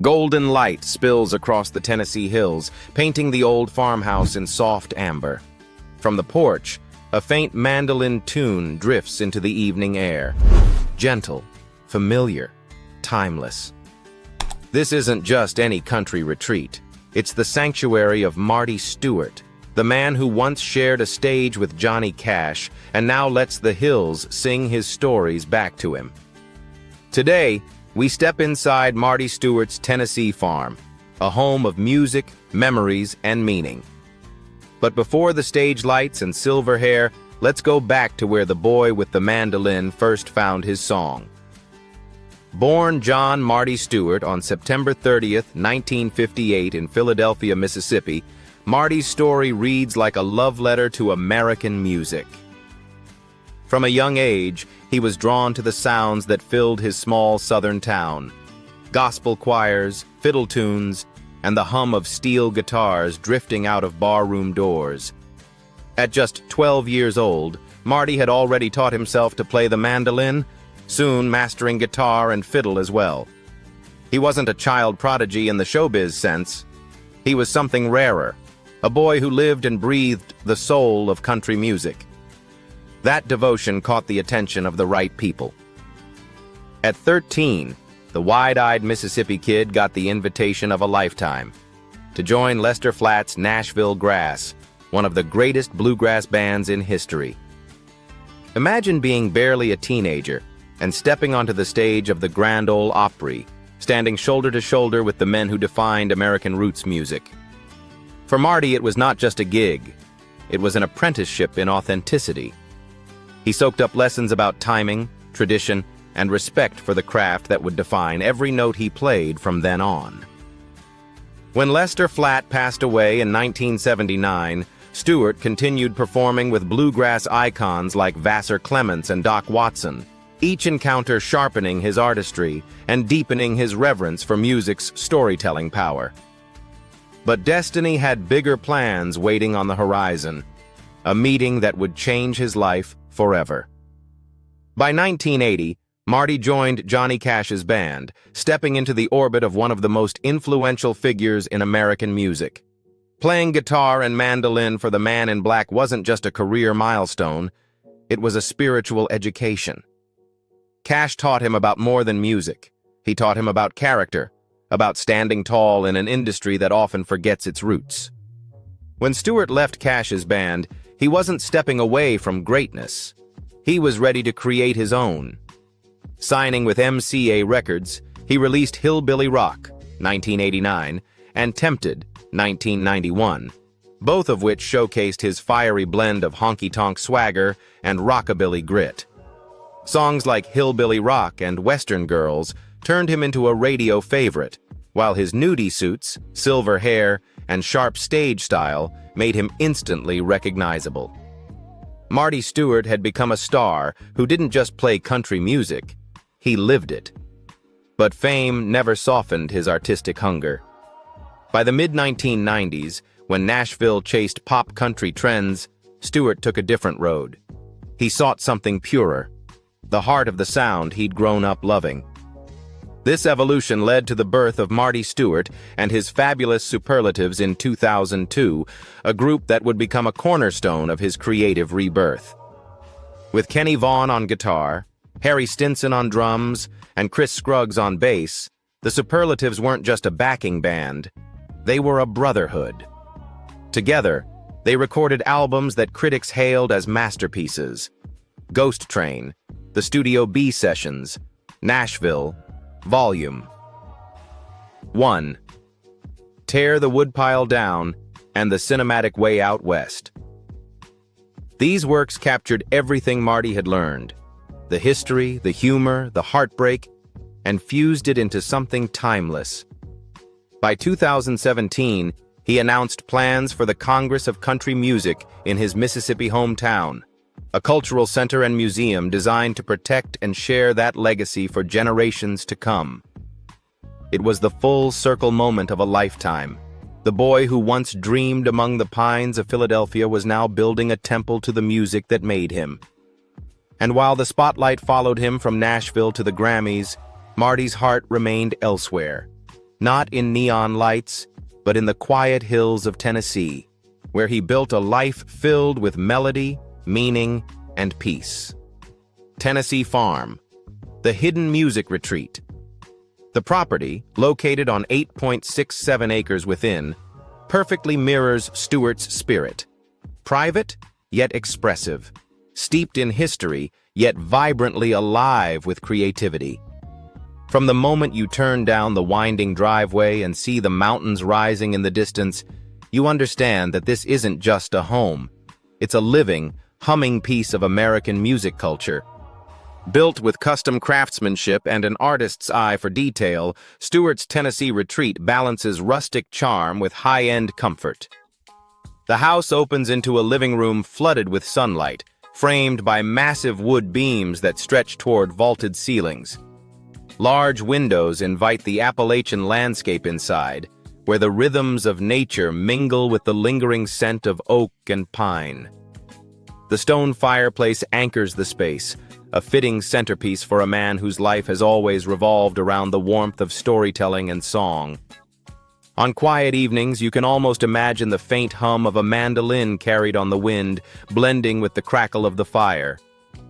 Golden light spills across the Tennessee hills, painting the old farmhouse in soft amber. From the porch, a faint mandolin tune drifts into the evening air. Gentle, familiar, timeless. This isn't just any country retreat. It's the sanctuary of Marty Stuart, the man who once shared a stage with Johnny Cash and now lets the hills sing his stories back to him. Today, we step inside Marty Stuart's Tennessee farm, a home of music, memories, and meaning. But before the stage lights and silver hair, let's go back to where the boy with the mandolin first found his song. Born John Marty Stuart on September 30th, 1958 in Philadelphia, Mississippi, Marty's story reads like a love letter to American music. From a young age, he was drawn to the sounds that filled his small southern town. Gospel choirs, fiddle tunes, and the hum of steel guitars drifting out of barroom doors. At just 12 years old, Marty had already taught himself to play the mandolin, soon mastering guitar and fiddle as well. He wasn't a child prodigy in the showbiz sense. He was something rarer, a boy who lived and breathed the soul of country music. That devotion caught the attention of the right people. At 13, the wide-eyed Mississippi kid got the invitation of a lifetime to join Lester Flatt's Nashville Grass, one of the greatest bluegrass bands in history. Imagine being barely a teenager and stepping onto the stage of the Grand Ole Opry, standing shoulder to shoulder with the men who defined American roots music. For Marty, it was not just a gig. It was an apprenticeship in authenticity. He soaked up lessons about timing, tradition, and respect for the craft that would define every note he played from then on. When Lester Flatt passed away in 1979, Stuart continued performing with bluegrass icons like Vassar Clements and Doc Watson, each encounter sharpening his artistry and deepening his reverence for music's storytelling power. But destiny had bigger plans waiting on the horizon, a meeting that would change his life forever. By 1980, Marty joined Johnny Cash's band, stepping into the orbit of one of the most influential figures in American music. Playing guitar and mandolin for the Man in Black wasn't just a career milestone, it was a spiritual education. Cash taught him about more than music. He taught him about character, about standing tall in an industry that often forgets its roots. When Stuart left Cash's band, he wasn't stepping away from greatness. He was ready to create his own. Signing with MCA Records, he released Hillbilly Rock, 1989, and Tempted, 1991, both of which showcased his fiery blend of honky-tonk swagger and rockabilly grit. Songs like Hillbilly Rock and Western Girls turned him into a radio favorite, while his nudie suits, silver hair, and sharp stage style made him instantly recognizable. Marty Stuart had become a star who didn't just play country music, he lived it. But fame never softened his artistic hunger. By the mid-1990s, when Nashville chased pop country trends, Stuart took a different road. He sought something purer, the heart of the sound he'd grown up loving. This evolution led to the birth of Marty Stuart and his fabulous Superlatives in 2002, a group that would become a cornerstone of his creative rebirth. With Kenny Vaughan on guitar, Harry Stinson on drums, and Chris Scruggs on bass, the Superlatives weren't just a backing band, they were a brotherhood. Together, they recorded albums that critics hailed as masterpieces: Ghost Train, The Studio B Sessions, Nashville, Volume 1, Tear the Woodpile Down, and The Cinematic Way Out West. These works captured everything Marty had learned, the history, the humor, the heartbreak, and fused it into something timeless. By 2017, he announced plans for the Congress of Country Music in his Mississippi hometown, a cultural center and museum designed to protect and share that legacy for generations to come. It was the full circle moment of a lifetime. The boy who once dreamed among the pines of Philadelphia was now building a temple to the music that made him. And while the spotlight followed him from Nashville to the Grammys, Marty's heart remained elsewhere. not in neon lights, but in the quiet hills of Tennessee, where he built a life filled with melody, meaning, and peace. Tennessee Farm, the hidden music retreat. The property, located on 8.67 acres within, perfectly mirrors Stewart's spirit. Private, yet expressive. Steeped in history, yet vibrantly alive with creativity. From the moment you turn down the winding driveway and see the mountains rising in the distance, you understand that this isn't just a home. It's a living, humming piece of American music culture. Built with custom craftsmanship and an artist's eye for detail, Stewart's Tennessee Retreat balances rustic charm with high-end comfort. The house opens into a living room flooded with sunlight, framed by massive wood beams that stretch toward vaulted ceilings. Large windows invite the Appalachian landscape inside, where the rhythms of nature mingle with the lingering scent of oak and pine. The stone fireplace anchors the space, a fitting centerpiece for a man whose life has always revolved around the warmth of storytelling and song. On quiet evenings, you can almost imagine the faint hum of a mandolin carried on the wind, blending with the crackle of the fire.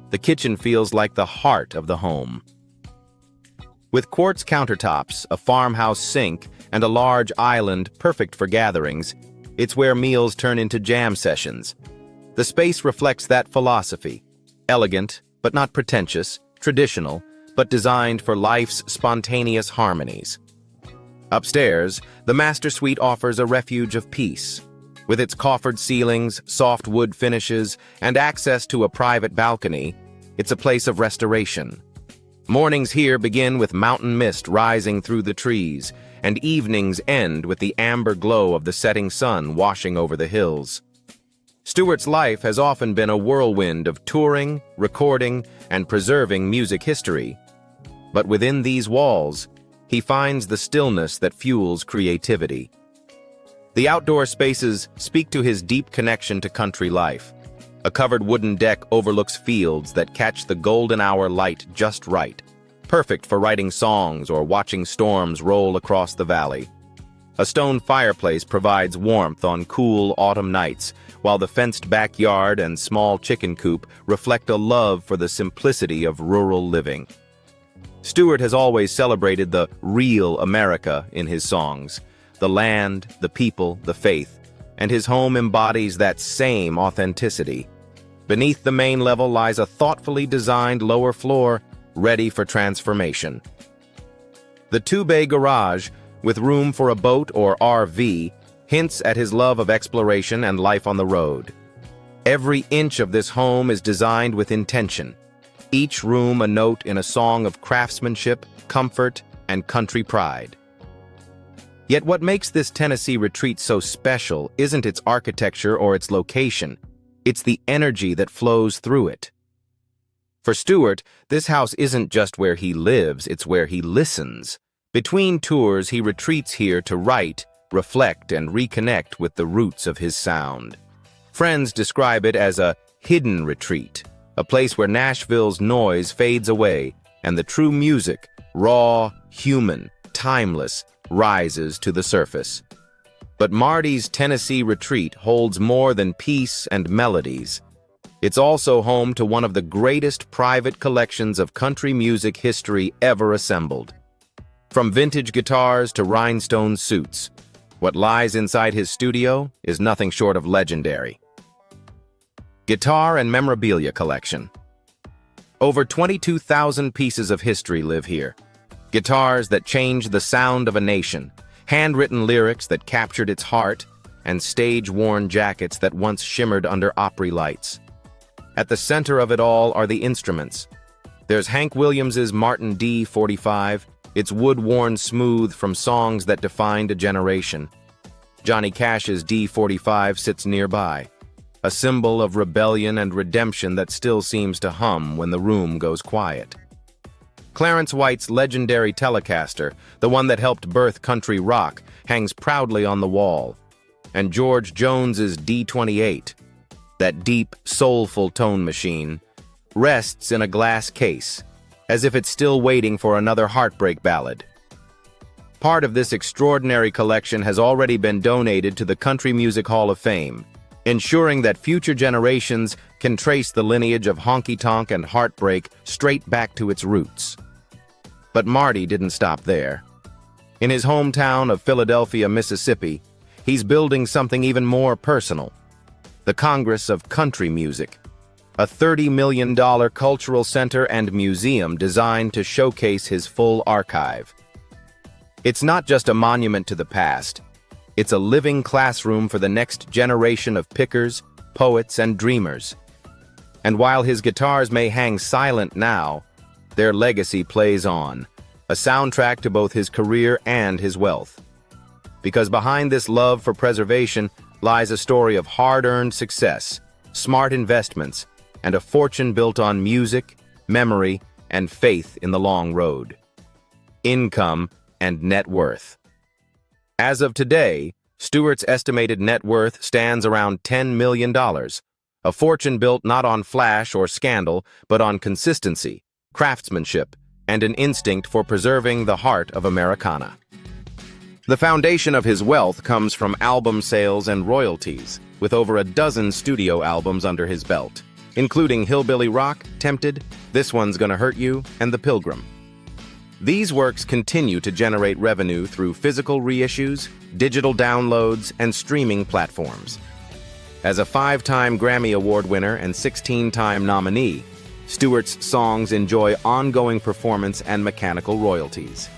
The kitchen feels like the heart of the home. With quartz countertops, a farmhouse sink, and a large island perfect for gatherings, it's where meals turn into jam sessions. The space reflects that philosophy. Elegant, but not pretentious, traditional, but designed for life's spontaneous harmonies. Upstairs, the master suite offers a refuge of peace. With its coffered ceilings, soft wood finishes, and access to a private balcony, it's a place of restoration. Mornings here begin with mountain mist rising through the trees, and evenings end with the amber glow of the setting sun washing over the hills. Stewart's life has often been a whirlwind of touring, recording, and preserving music history. But within these walls, he finds the stillness that fuels creativity. The outdoor spaces speak to his deep connection to country life. A covered wooden deck overlooks fields that catch the golden hour light just right, perfect for writing songs or watching storms roll across the valley. A stone fireplace provides warmth on cool autumn nights, while the fenced backyard and small chicken coop reflect a love for the simplicity of rural living. Stewart has always celebrated the real America in his songs, the land, the people, the faith, and his home embodies that same authenticity. Beneath the main level lies a thoughtfully designed lower floor, ready for transformation. The two-bay garage, with room for a boat or RV, hints at his love of exploration and life on the road. Every inch of this home is designed with intention, each room a note in a song of craftsmanship, comfort, and country pride. Yet what makes this Tennessee retreat so special isn't its architecture or its location, it's the energy that flows through it. For Stewart, this house isn't just where he lives, it's where he listens. Between tours, he retreats here to write, reflect, and reconnect with the roots of his sound. Friends describe it as a hidden retreat, a place where Nashville's noise fades away and the true music, raw, human, timeless, rises to the surface. But Marty's Tennessee Retreat holds more than peace and melodies. It's also home to one of the greatest private collections of country music history ever assembled. From vintage guitars to rhinestone suits, what lies inside his studio is nothing short of legendary. Guitar and Memorabilia Collection. Over 22,000 pieces of history live here. Guitars that changed the sound of a nation, handwritten lyrics that captured its heart, and stage-worn jackets that once shimmered under Opry lights. At the center of it all are the instruments. There's Hank Williams's Martin D45, its wood-worn smooth from songs that defined a generation. Johnny Cash's D45 sits nearby, a symbol of rebellion and redemption that still seems to hum when the room goes quiet. Clarence White's legendary Telecaster, the one that helped birth country rock, hangs proudly on the wall. And George Jones's D28, that deep, soulful tone machine, rests in a glass case, as if it's still waiting for another heartbreak ballad. Part of this extraordinary collection has already been donated to the Country Music Hall of Fame, ensuring that future generations can trace the lineage of honky-tonk and heartbreak straight back to its roots. But Marty didn't stop there. In his hometown of Philadelphia, Mississippi, he's building something even more personal: the Congress of Country Music, a $30 million cultural center and museum designed to showcase his full archive. It's not just a monument to the past, it's a living classroom for the next generation of pickers, poets, and dreamers. And while his guitars may hang silent now, their legacy plays on, a soundtrack to both his career and his wealth. Because behind this love for preservation lies a story of hard-earned success, smart investments, and a fortune built on music, memory, and faith in the long road. Income and net worth. As of today, Stewart's estimated net worth stands around $10 million, a fortune built not on flash or scandal, but on consistency, craftsmanship, and an instinct for preserving the heart of Americana. The foundation of his wealth comes from album sales and royalties, with over a dozen studio albums under his belt, including Hillbilly Rock, Tempted, This One's Gonna Hurt You, and The Pilgrim. These works continue to generate revenue through physical reissues, digital downloads, and streaming platforms. As a 5-time Grammy Award winner and 16-time nominee, Stewart's songs enjoy ongoing performance and mechanical royalties.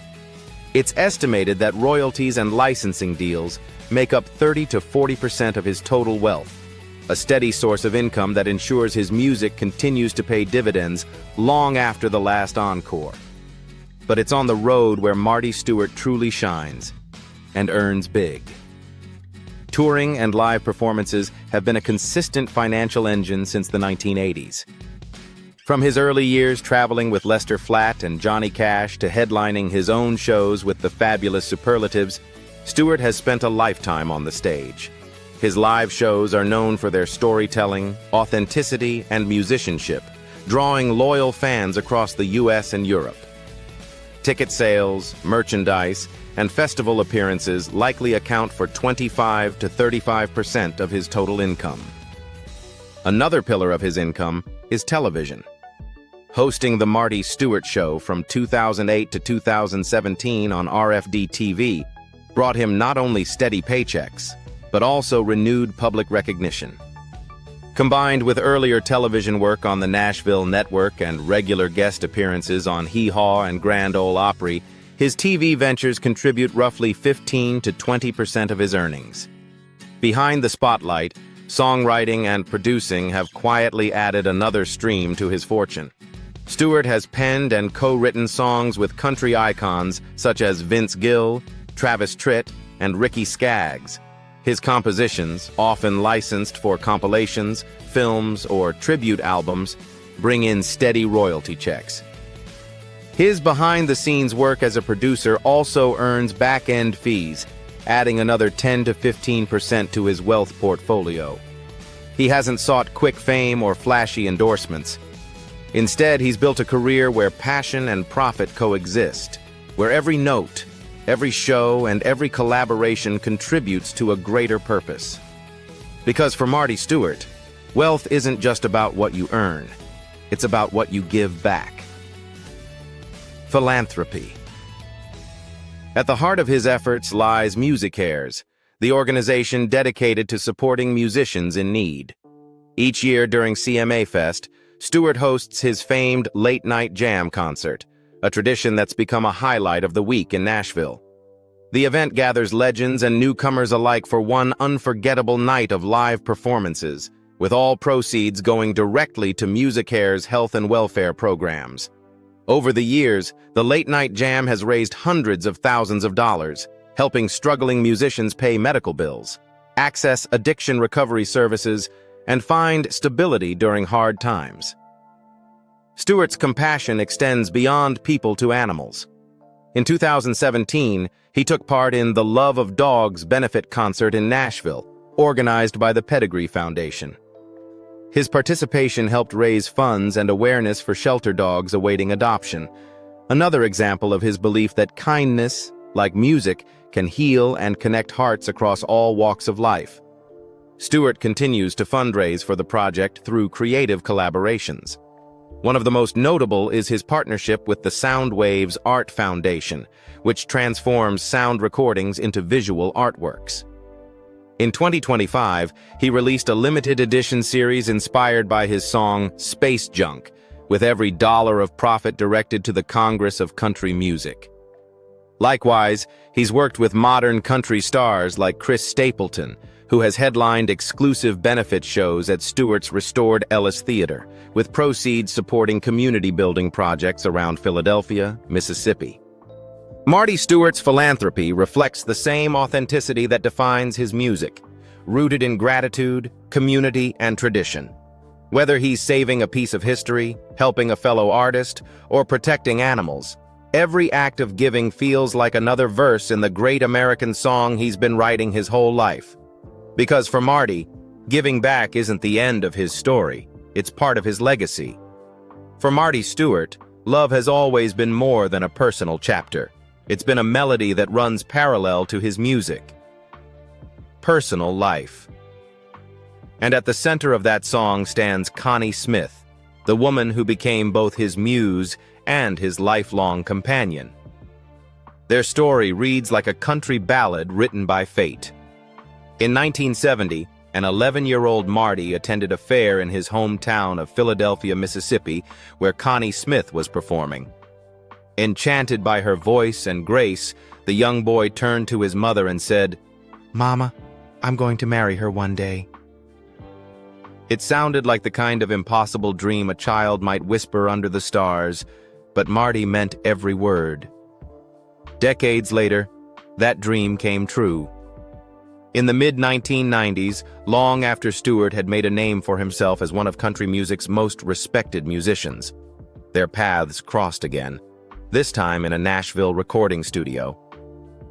It's estimated that royalties and licensing deals make up 30 to 40% of his total wealth, a steady source of income that ensures his music continues to pay dividends long after the last encore. But it's on the road where Marty Stuart truly shines and earns big. Touring and live performances have been a consistent financial engine since the 1980s. From his early years traveling with Lester Flatt and Johnny Cash to headlining his own shows with the fabulous Superlatives, Stewart has spent a lifetime on the stage. His live shows are known for their storytelling, authenticity, and musicianship, drawing loyal fans across the U.S. and Europe. Ticket sales, merchandise, and festival appearances likely account for 25 to 35% of his total income. Another pillar of his income is television. Hosting The Marty Stuart Show from 2008 to 2017 on RFD-TV brought him not only steady paychecks, but also renewed public recognition. Combined with earlier television work on the Nashville Network and regular guest appearances on Hee Haw and Grand Ole Opry, his TV ventures contribute roughly 15 to 20% of his earnings. Behind the spotlight, songwriting and producing have quietly added another stream to his fortune. Stewart has penned and co-written songs with country icons such as Vince Gill, Travis Tritt, and Ricky Skaggs. His compositions, often licensed for compilations, films, or tribute albums, bring in steady royalty checks. His behind-the-scenes work as a producer also earns back-end fees, adding another 10 to 15% to his wealth portfolio. He hasn't sought quick fame or flashy endorsements. Instead, he's built a career where passion and profit coexist, where every note, every show, and every collaboration contributes to a greater purpose. Because for Marty Stuart, wealth isn't just about what you earn, it's about what you give back. Philanthropy. At the heart of his efforts lies MusiCares, the organization dedicated to supporting musicians in need. Each year during CMA Fest, Stewart hosts his famed late-night jam concert, a tradition that's become a highlight of the week in Nashville. The event gathers legends and newcomers alike for one unforgettable night of live performances, with all proceeds going directly to MusiCare's health and welfare programs. Over the years, the late-night jam has raised hundreds of thousands of dollars, helping struggling musicians pay medical bills, access addiction recovery services, and find stability during hard times. Stewart's compassion extends beyond people to animals. In 2017, he took part in the Love of Dogs benefit concert in Nashville, organized by the Pedigree Foundation. His participation helped raise funds and awareness for shelter dogs awaiting adoption, another example of his belief that kindness, like music, can heal and connect hearts across all walks of life. Stewart continues to fundraise for the project through creative collaborations. One of the most notable is his partnership with the Soundwaves Art Foundation, which transforms sound recordings into visual artworks. In 2025, he released a limited edition series inspired by his song Space Junk, with every dollar of profit directed to the Congress of Country Music. Likewise, he's worked with modern country stars like Chris Stapleton, who has headlined exclusive benefit shows at Stewart's restored Ellis Theater, with proceeds supporting community-building projects around Philadelphia, Mississippi. Marty Stewart's philanthropy reflects the same authenticity that defines his music, rooted in gratitude, community, and tradition. Whether he's saving a piece of history, helping a fellow artist, or protecting animals, every act of giving feels like another verse in the great American song he's been writing his whole life. Because for Marty, giving back isn't the end of his story, it's part of his legacy. For Marty Stewart, love has always been more than a personal chapter. It's been a melody that runs parallel to his music. Personal life. And at the center of that song stands Connie Smith, the woman who became both his muse and his lifelong companion. Their story reads like a country ballad written by fate. In 1970, an 11-year-old Marty attended a fair in his hometown of Philadelphia, Mississippi, where Connie Smith was performing. Enchanted by her voice and grace, the young boy turned to his mother and said, "Mama, I'm going to marry her one day." It sounded like the kind of impossible dream a child might whisper under the stars, but Marty meant every word. Decades later, that dream came true. In the mid-1990s, long after Stewart had made a name for himself as one of country music's most respected musicians, their paths crossed again, this time in a Nashville recording studio.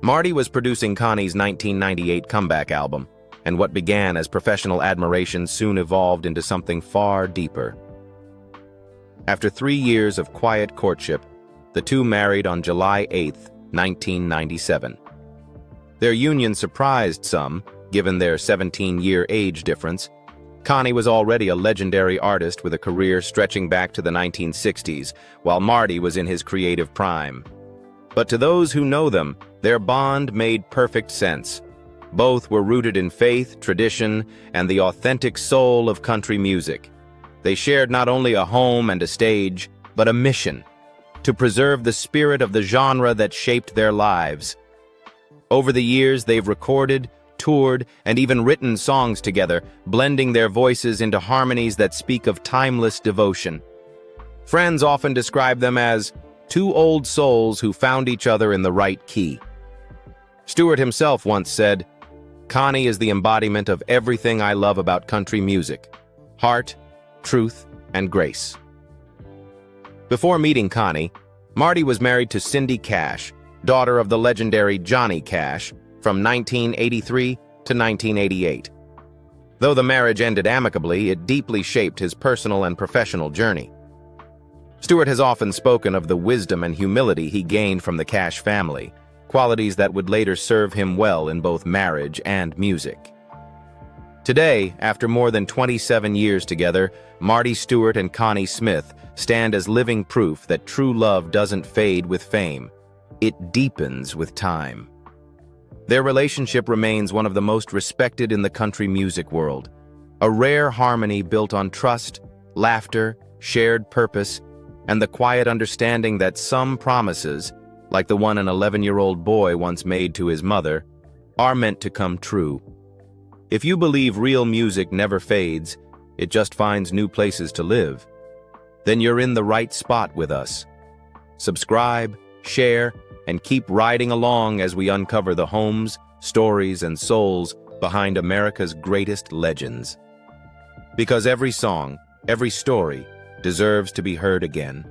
Marty was producing Connie's 1998 comeback album, and what began as professional admiration soon evolved into something far deeper. After 3 years of quiet courtship, the two married on July 8, 1997. Their union surprised some, given their 17-year age difference. Connie was already a legendary artist with a career stretching back to the 1960s, while Marty was in his creative prime. But to those who know them, their bond made perfect sense. Both were rooted in faith, tradition, and the authentic soul of country music. They shared not only a home and a stage, but a mission: to preserve the spirit of the genre that shaped their lives. Over the years, they've recorded, toured, and even written songs together, blending their voices into harmonies that speak of timeless devotion. Friends often describe them as two old souls who found each other in the right key. Stewart himself once said, "Connie is the embodiment of everything I love about country music: heart, truth, and grace." Before meeting Connie, Marty was married to Cindy Cash, daughter of the legendary Johnny Cash, from 1983 to 1988. Though the marriage ended amicably, it deeply shaped his personal and professional journey. Stewart has often spoken of the wisdom and humility he gained from the Cash family, qualities that would later serve him well in both marriage and music. Today, after more than 27 years together, Marty Stewart and Connie Smith stand as living proof that true love doesn't fade with fame. It deepens with time. Their relationship remains one of the most respected in the country music world, a rare harmony built on trust, laughter, shared purpose, and the quiet understanding that some promises, like the one an 11-year-old boy once made to his mother, are meant to come true. If you believe real music never fades, it just finds new places to live, then you're in the right spot with us. Subscribe, share, and keep riding along as we uncover the homes, stories, and souls behind America's greatest legends. Because every song, every story, deserves to be heard again.